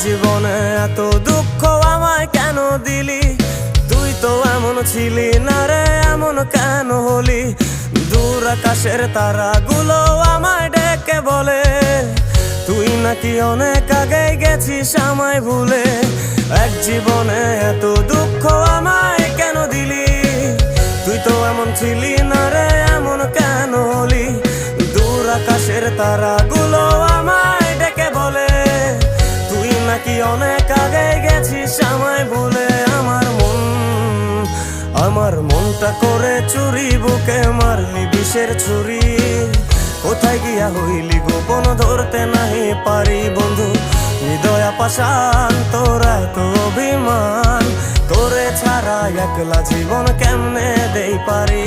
জীবনে এত দুঃখ আমায় কেন দিলি? তুই তো এমন ছিলি না রে, এমন কেন হলি? দূর আকাশের তারাগুলো আমায় ডেকে বলে তুই নাকি অনেক আগে গেছিস আমায় ভুলে। এক জীবনে এত দুঃখ আমায় কেন দিলি? তুই তো এমন ছিলি না রে, এমন কেন হলি? দূর আকাশের তারাগুলো আমায় ডেকে বলে তুই নাকি অনেক আগে গেছিস আমায় ভুলে। আমার মনটা করে চুরি, বুকে মারলি বিষের ছুরি। কোথায় গিয়া হইলি গোপন ধরতে নাহি পারি বন্ধু। হৃদয় পাষাণ তোর এত অভিমান, তোরে ছাড়া একলা জীবন কেমনে দেই পারি?